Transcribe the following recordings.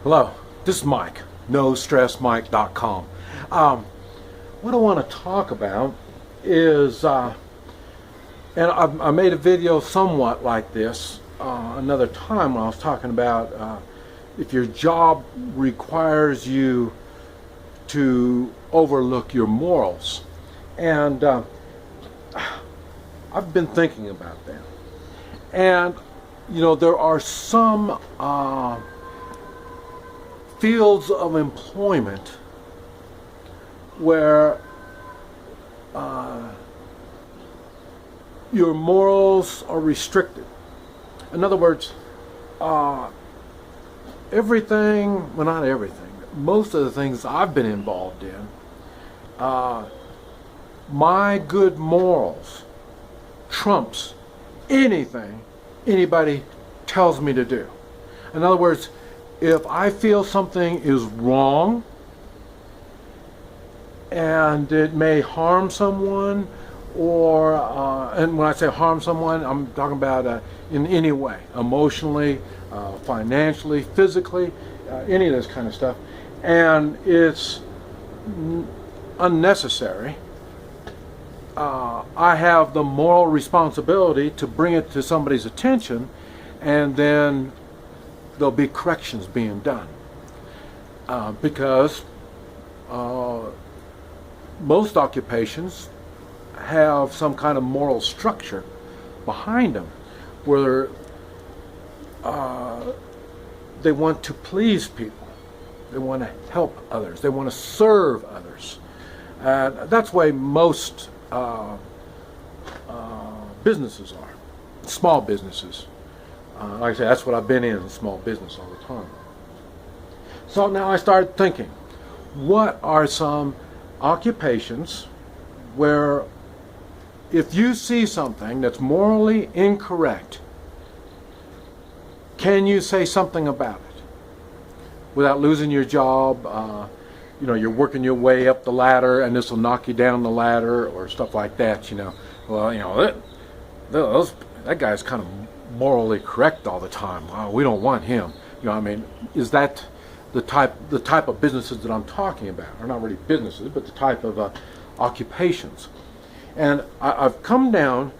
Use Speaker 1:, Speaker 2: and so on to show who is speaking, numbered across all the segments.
Speaker 1: Hello, this is Mike, NoStressMike.com. What I want to talk about is, and I made a video somewhat like this another time when I was talking about if your job requires you to overlook your morals. And I've been thinking about that. And, you know, there are some fields of employment where your morals are restricted. In other words, everything, well, not everything, most of the things I've been involved in, my good morals trumps anything anybody tells me to do. In other words, if I feel something is wrong and it may harm someone, or and when I say harm someone, I'm talking about in any way, emotionally, financially, physically, any of this kind of stuff, and it's unnecessary, I have the moral responsibility to bring it to somebody's attention, and then there'll be corrections being done. Because most occupations have some kind of moral structure behind them where they want to please people, they want to help others, they want to serve others. That's the way most businesses are, small businesses. Like I say, that's what I've been in small business all the time. So now I started thinking, what are some occupations where if you see something that's morally incorrect, can you say something about it without losing your job? You know, you're working your way up the ladder and this will knock you down the ladder or stuff like that, you know. Well, you know, that guy's kind of morally correct all the time. We don't want him. You know, I mean, is that the type of businesses that I'm talking about? Or not really businesses, but the type of occupations. And I've come down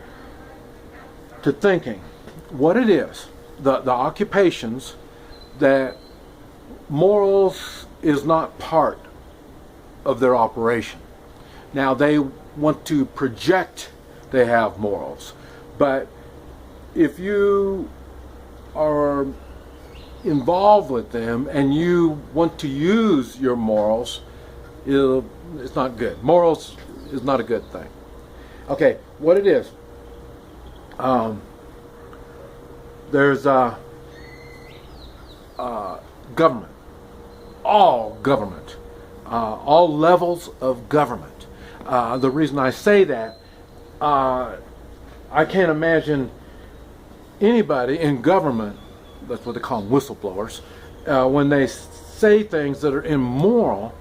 Speaker 1: to thinking what it is, the occupations that morals is not part of their operation. Now they want to project they have morals, but if you are involved with them and you want to use your morals, it's not good. Morals is not a good thing. Okay, what it is, there's government, all government, all levels of government. The reason I say that, I can't imagine anybody in government, that's what they call them, whistleblowers, when they say things that are immoral,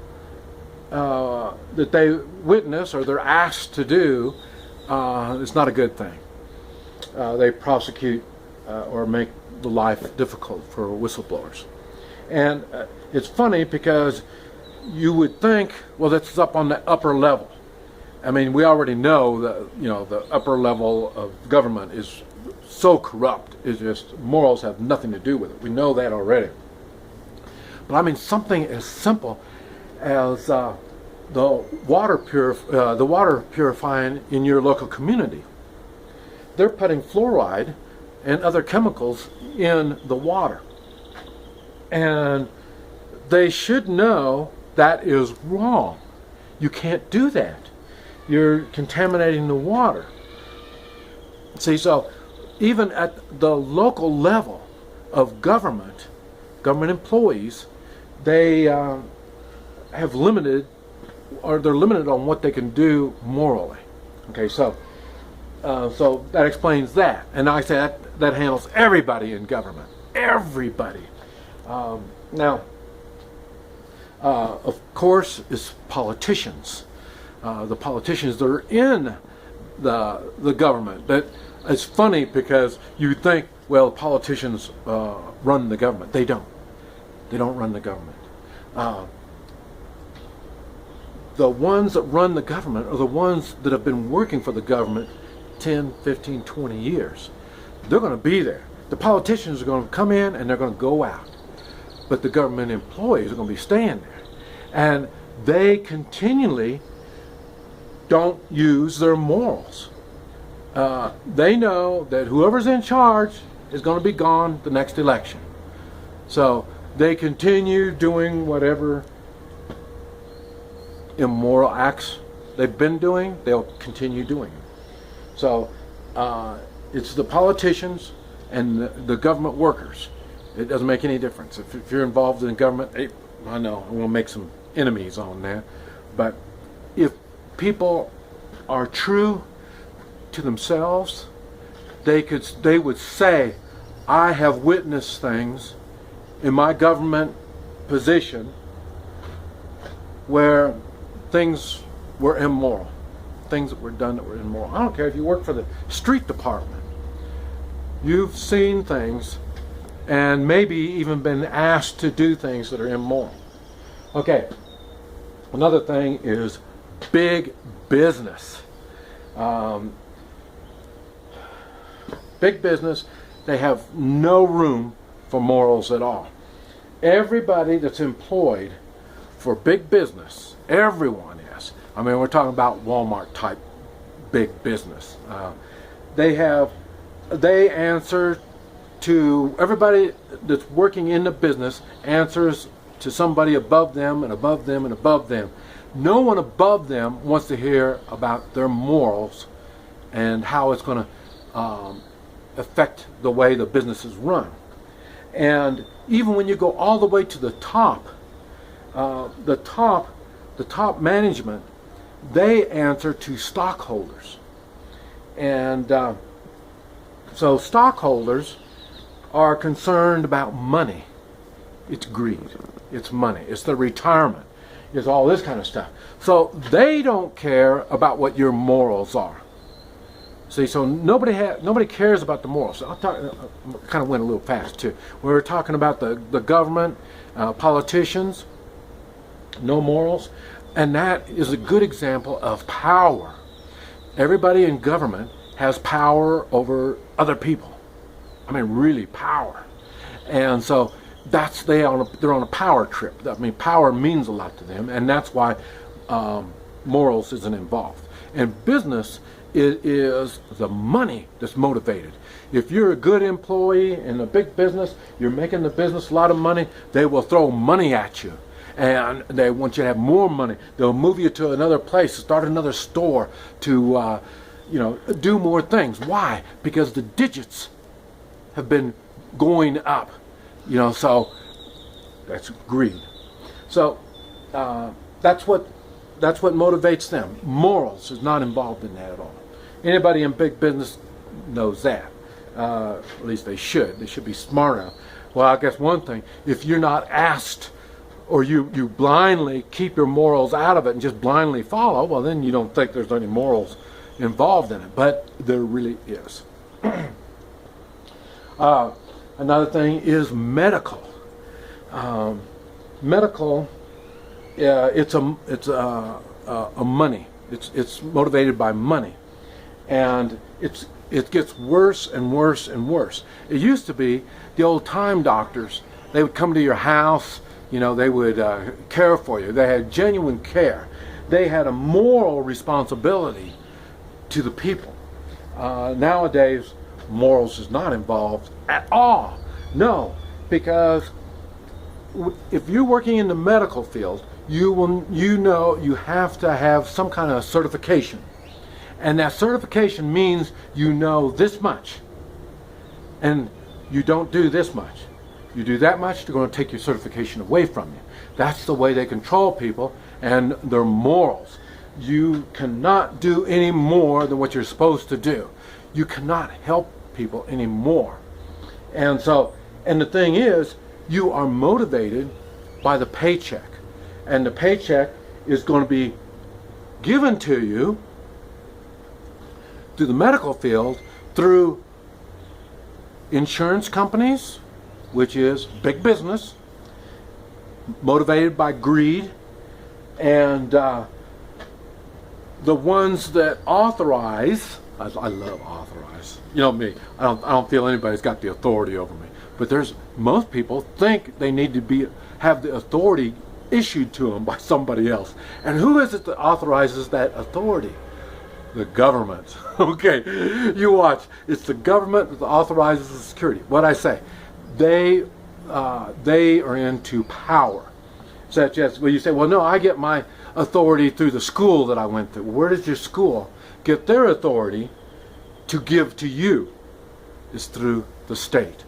Speaker 1: that they witness or they're asked to do, it's not a good thing. They prosecute or make the life difficult for whistleblowers. And it's funny because you would think, well, that's up on the upper level. I mean, we already know that, you know, the upper level of government is so corrupt. It's just morals have nothing to do with it. We know that already. But I mean, something as simple as the water purifying in your local community. They're putting fluoride and other chemicals in the water, and they should know that is wrong. You can't do that. You're contaminating the water. See, so even at the local level of government employees, they have limited, or they're limited on what they can do morally. Okay, so that explains that. And I say that handles everybody in government. Everybody. Now, of course, is politicians. The politicians that are in the government. But it's funny because you think, well, politicians run the government. They don't. They don't run the government. The ones that run the government are the ones that have been working for the government 10, 15, 20 years. They're going to be there. The politicians are going to come in and they're going to go out. But the government employees are going to be staying there. And they continually don't use their morals. They know that whoever's in charge is going to be gone the next election. So they continue doing whatever immoral acts they've been doing, they'll continue doing it. So it's the politicians and the government workers. It doesn't make any difference. If you're involved in government, I know I'm going to make some enemies on that. But if people are true to themselves, they would say, I have witnessed things in my government position where things were immoral, things that were done that were immoral. I don't care if you work for the street department. You've seen things and maybe even been asked to do things that are immoral. Okay, another thing is big business. Big business, they have no room for morals at all. Everybody that's employed for big business, everyone is. I mean, we're talking about Walmart type big business. They answer to everybody that's working in the business, answers to somebody above them and above them and above them. No one above them wants to hear about their morals and how it's going to affect the way the business is run. And even when you go all the way to the top, the top management, they answer to stockholders. And so stockholders are concerned about money. It's greed. It's money. It's the retirement. It's all this kind of stuff. So they don't care about what your morals are. See, so nobody cares about the morals. I kind of went a little fast too. We were talking about the government, politicians, no morals, and that is a good example of power. Everybody in government has power over other people. I mean, really power. And so they're on a power trip. I mean, power means a lot to them, and that's why morals isn't involved. In business, it is the money that's motivated. If you're a good employee in a big business, you're making the business a lot of money, they will throw money at you. And they want you to have more money. They'll move you to another place, start another store, to do more things. Why? Because the digits have been going up. So that's greed. So that's what motivates them. Morals is not involved in that at all. Anybody in big business knows that. At least they should. They should be smart enough. Well, I guess one thing, if you're not asked, or you blindly keep your morals out of it and just blindly follow, well, then you don't think there's any morals involved in it. But there really is. Another thing is medical. Medical, it's a money. It's motivated by money, and it gets worse and worse and worse. It used to be the old time doctors. They would come to your house. They would care for you. They had genuine care. They had a moral responsibility to the people. Nowadays, morals is not involved at all. No, because if you're working in the medical field, you have to have some kind of certification. And that certification means you know this much. And you don't do this much. You do that much, they're going to take your certification away from you. That's the way they control people and their morals. You cannot do any more than what you're supposed to do. You cannot help people anymore. And the thing is, you are motivated by the paycheck. And the paycheck is going to be given to you through the medical field through insurance companies, which is big business, motivated by greed, and the ones that authorize, I love authorize. You know me, I don't feel anybody's got the authority over me. But most people think they need to have the authority issued to them by somebody else. And who is it that authorizes that authority? The government. Okay, you watch. It's the government that authorizes the security. What I say, they are into power. Such as, well, you say, well, no, I get my authority through the school that I went through. Where does your school get their authority to give to you? It's through the state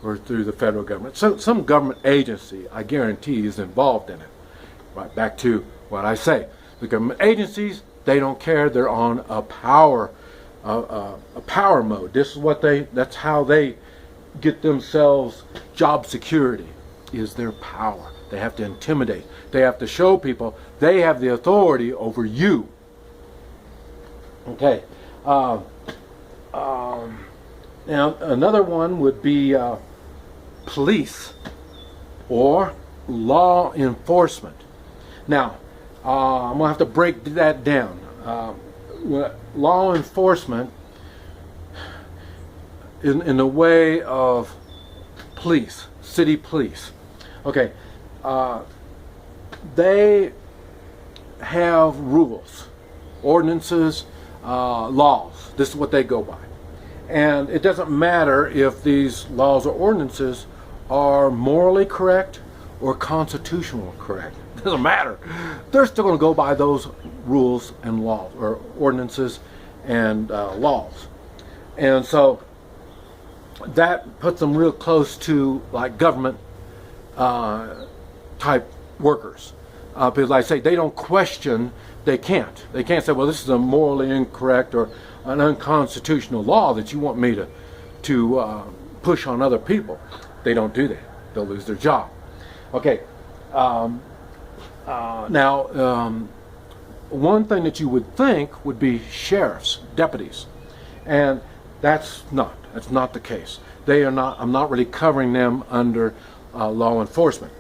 Speaker 1: or through the federal government. So some government agency, I guarantee, is involved in it. Right back to what I say. The government agencies, they don't care. They're on a power mode. That's how they get themselves job security, is their power. They have to intimidate. They have to show people they have the authority over you. Okay. Now another one would be police or law enforcement. Now, I'm going to have to break that down. Law enforcement, in the way of police, city police. Okay, they have rules, ordinances, laws. This is what they go by. And it doesn't matter if these laws or ordinances are morally correct or constitutionally correct. It doesn't matter. They're still going to go by those rules and laws, or ordinances and laws. And so that puts them real close to like government type workers. Because like I say, they don't question, they can't. They can't say, well, this is a morally incorrect or an unconstitutional law that you want me to push on other people. They don't do that. They'll lose their job. Okay. Now, one thing that you would think would be sheriffs, deputies, and that's not the case. They are not. I'm not really covering them under law enforcement.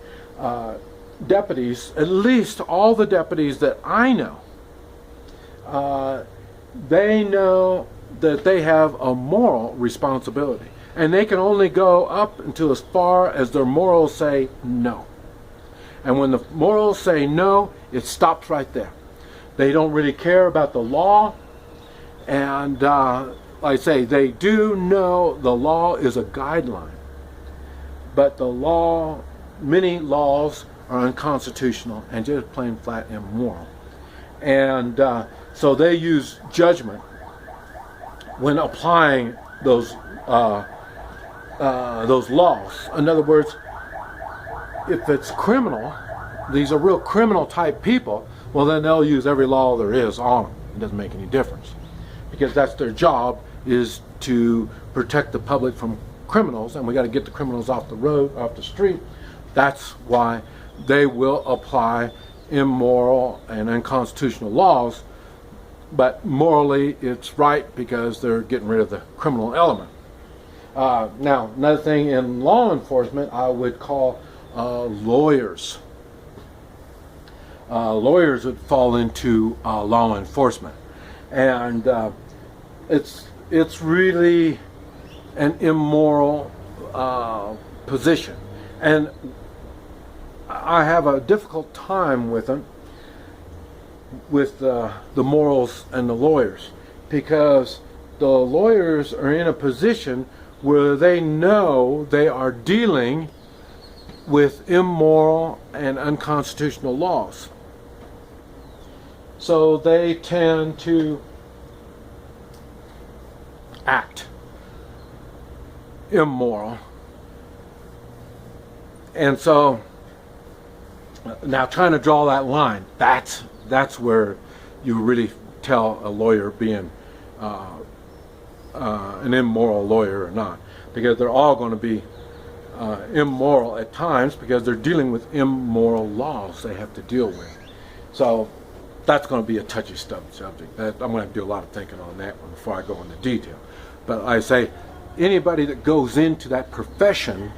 Speaker 1: Deputies, at least all the deputies that I know, they know that they have a moral responsibility, and they can only go up until as far as their morals say no. And when the morals say no, it stops right there. They don't really care about the law, and like I say, they do know the law is a guideline, but the law, many laws are unconstitutional and just plain flat immoral. And so they use judgment when applying those laws. In other words, if it's criminal, these are real criminal type people, well then they'll use every law there is on them. It doesn't make any difference. Because that's their job, is to protect the public from criminals, and we got to get the criminals off the road, off the street. That's why they will apply immoral and unconstitutional laws, but morally it's right because they're getting rid of the criminal element. Now, another thing in law enforcement I would call lawyers. Lawyers would fall into law enforcement, and it's really an immoral position, and I have a difficult time with them, with the morals and the lawyers, because the lawyers are in a position where they know they are dealing with immoral and unconstitutional laws. So they tend to act immoral. And so now trying to draw that line, that's where you really tell a lawyer being an immoral lawyer or not, because they're all going to be immoral at times because they're dealing with immoral laws they have to deal with. So that's going to be a touchy subject. I'm going to have to do a lot of thinking on that one before I go into detail. But I say anybody that goes into that profession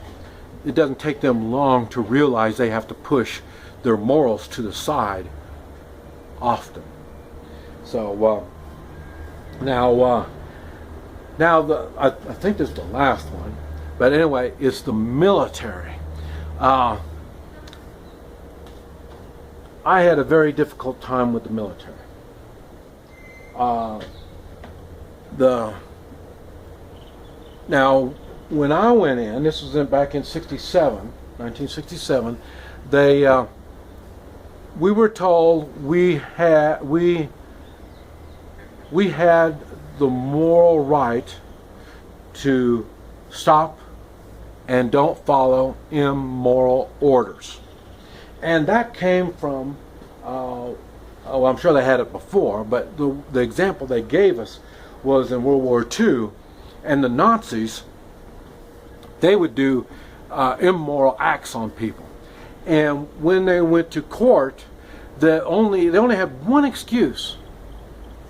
Speaker 1: it doesn't take them long to realize they have to push their morals to the side often. So now I think this is the last one, but anyway, it's the military. I had a very difficult time with the military. Now, when I went in, this was back in 1967, we were told we had the moral right to stop and don't follow immoral orders. And that came from, I'm sure they had it before, but the example they gave us was in World War II, and the Nazis, they would do immoral acts on people. And when they went to court, they only had one excuse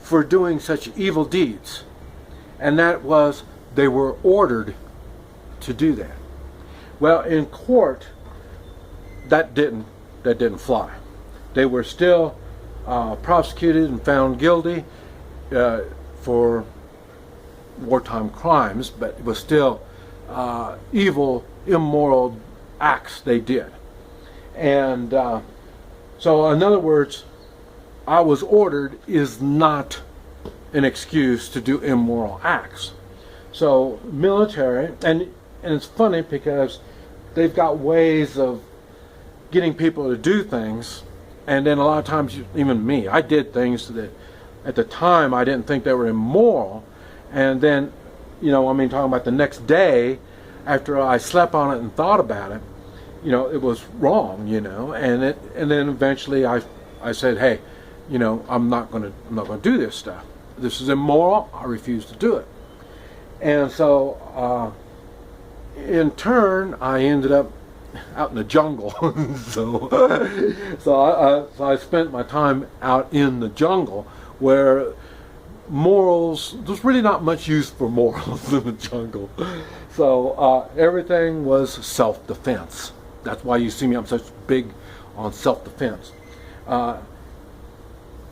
Speaker 1: for doing such evil deeds, and that was they were ordered to do that. Well, in court, that didn't fly. They were still prosecuted and found guilty for wartime crimes, but it was still evil, immoral acts they did. And so, in other words, I was ordered is not an excuse to do immoral acts. So, military, and it's funny because they've got ways of getting people to do things, and then a lot of times, even me, I did things that at the time I didn't think they were immoral, and then, talking about the next day after I slept on it and thought about it, it was wrong, and then eventually I said, hey, I'm not going to do this stuff. This is immoral. I refuse to do it. And so in turn, I ended up out in the jungle. so I spent my time out in the jungle where morals, there's really not much use for morals in the jungle. So everything was self-defense. That's why you see me, I'm such big on self-defense.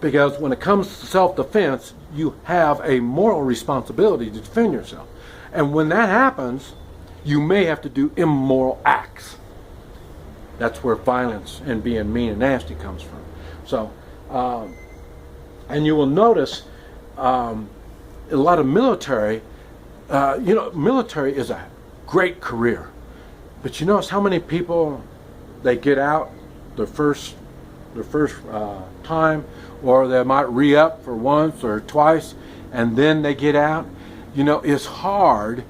Speaker 1: Because when it comes to self-defense, you have a moral responsibility to defend yourself. And when that happens, you may have to do immoral acts. That's where violence and being mean and nasty comes from. So, and you will notice a lot of military, military is a great career. But you notice how many people they get out their first time, or they might re-up for once or twice, and then they get out. It's hard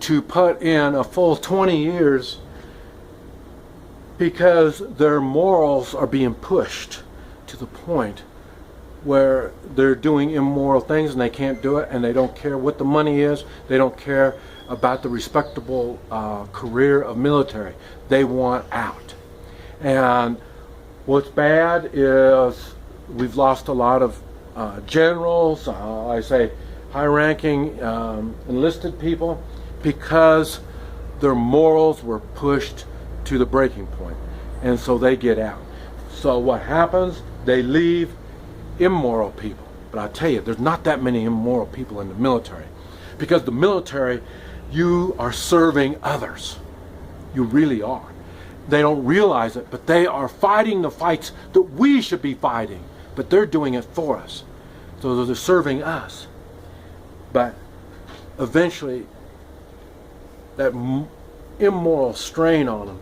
Speaker 1: to put in a full 20 years because their morals are being pushed to the point where they're doing immoral things and they can't do it, and they don't care what the money is. They don't care about the respectable career of military. They want out. And what's bad is we've lost a lot of generals, I say high-ranking enlisted people, because their morals were pushed to the breaking point, and so they get out. So what happens? They leave immoral people. But I tell you, there's not that many immoral people in the military, because the military, you are serving others. You really are. They don't realize it, but they are fighting the fights that we should be fighting, but they're doing it for us. So they're serving us. But eventually, that immoral strain on them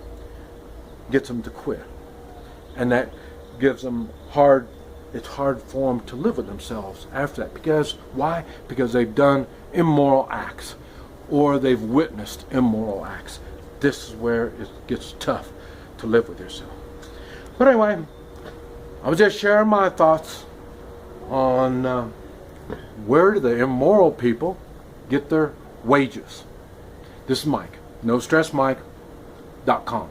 Speaker 1: gets them to quit. And that gives them it's hard for them to live with themselves after that. Because, why? Because they've done immoral acts, or they've witnessed immoral acts. This is where it gets tough to live with yourself. But anyway, I was just sharing my thoughts on where do the immoral people get their wages. This is Mike, NoStressMike.com.